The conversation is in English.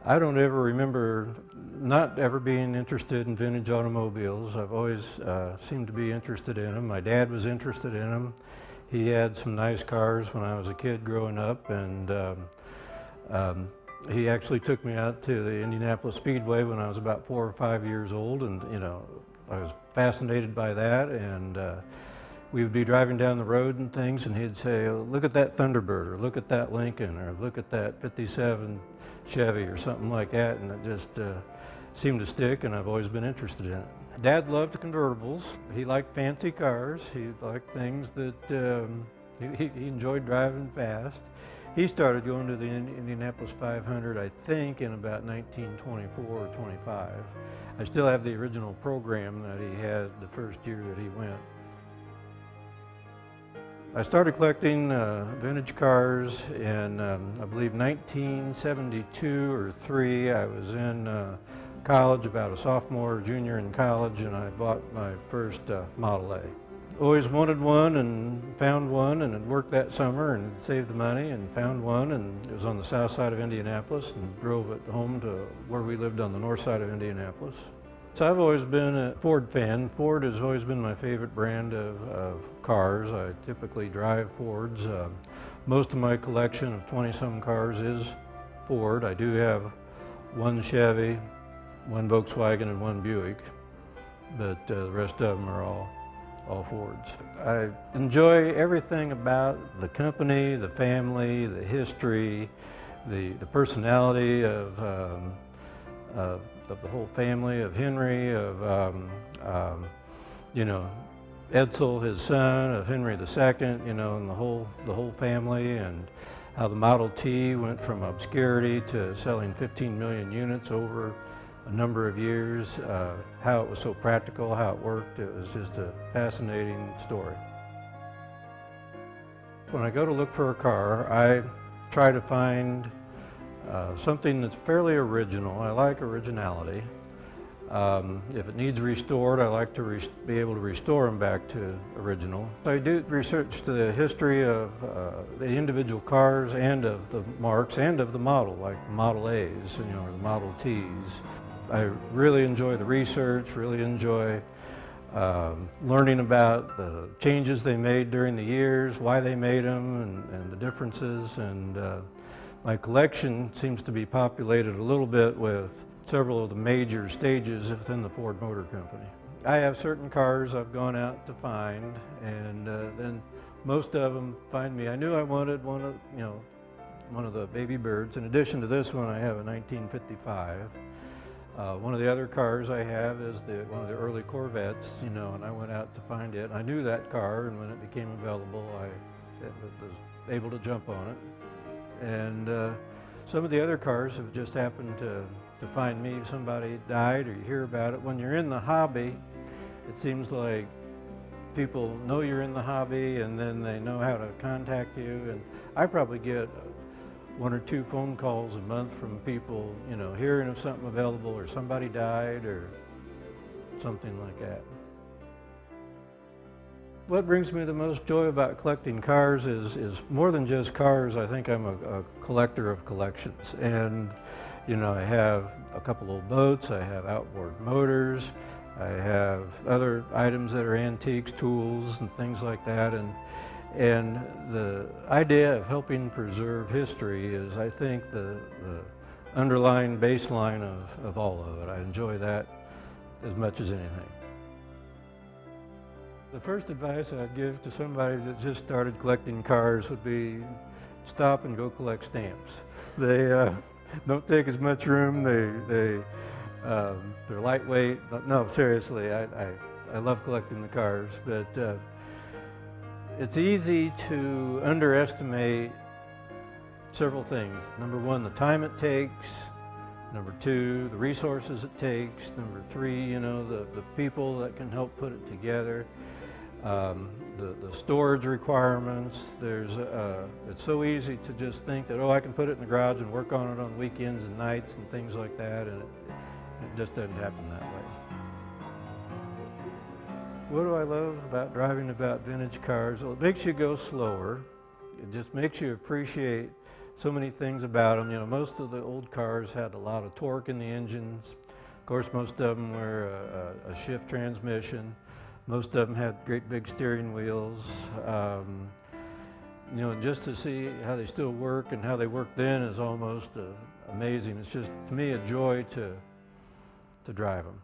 I don't ever remember not ever being interested in vintage automobiles. I've always seemed to be interested in them. My dad was interested in them. He had some nice cars when I was a kid growing up, and he actually took me out to the Indianapolis Speedway when I was about 4 or 5 years old, and I was fascinated by that. And we would be driving down the road and things, and he'd say, "Oh, look at that Thunderbird, or look at that Lincoln, or look at that '57 Chevy," or something like that, and it just seemed to stick, and I've always been interested in it. Dad loved convertibles. He liked fancy cars. He liked things that he enjoyed driving fast. He started going to the Indianapolis 500, I think, in about 1924 or 25. I still have the original program that he had the first year that he went. I started collecting vintage cars in, I believe, 1972 or 3. I was in college, about a sophomore or junior in college, and I bought my first Model A. Always wanted one and found one, and had worked that summer and saved the money and found one, and it was on the south side of Indianapolis, and drove it home to where we lived on the north side of Indianapolis. So I've always been a Ford fan. Ford has always been my favorite brand of cars. I typically drive Fords. Most of my collection of 20-some cars is Ford. I do have one Chevy, one Volkswagen, and one Buick, but the rest of them are all Fords. I enjoy everything about the company, the family, the history, the personality of the whole family, of Henry, of Edsel, his son, of Henry II, and the whole family, and how the Model T went from obscurity to selling 15 million units over a number of years, how it was so practical, how it worked. It was just a fascinating story. When I go to look for a car, I try to find something that's fairly original. I like originality. If it needs restored, I like to be able to restore them back to original. I do research the history of the individual cars and of the marques and of the model, like the Model A's, or the Model T's. I really enjoy the research, really enjoy learning about the changes they made during the years, why they made them, and the differences. And my collection seems to be populated a little bit with several of the major stages within the Ford Motor Company. I have certain cars I've gone out to find, and then most of them find me. I knew I wanted one of the baby birds. In addition to this one, I have a 1955. One of the other cars I have is one of the early Corvettes, and I went out to find it. I knew that car, and when it became available, I was able to jump on it. And some of the other cars have just happened to find me. Somebody died, or you hear about it. When you're in the hobby, it seems like people know you're in the hobby, and then they know how to contact you. And I probably get 1 or 2 phone calls a month from people, hearing of something available, or somebody died, or something like that. What brings me the most joy about collecting cars is more than just cars. I think I'm a collector of collections. And I have a couple old boats, I have outboard motors, I have other items that are antiques, tools, and things like that. And the idea of helping preserve history is, I think, the underlying baseline of all of it. I enjoy that as much as anything. The first advice I'd give to somebody that just started collecting cars would be stop and go collect stamps. They don't take as much room. They're lightweight. But no, seriously, I love collecting the cars, but it's easy to underestimate several things. Number 1, the time it takes. Number 2, the resources it takes. Number 3, the people that can help put it together. The storage requirements. It's so easy to just think that, I can put it in the garage and work on it on weekends and nights and things like that, and it just doesn't happen that way. What do I love about driving about vintage cars? Well, it makes you go slower. It just makes you appreciate so many things about them. You know, most of the old cars had a lot of torque in the engines. Of course, most of them were a shift transmission. Most of them had great big steering wheels. You know, just to see how they still work and how they worked then is almost amazing. It's just, to me, a joy to drive them.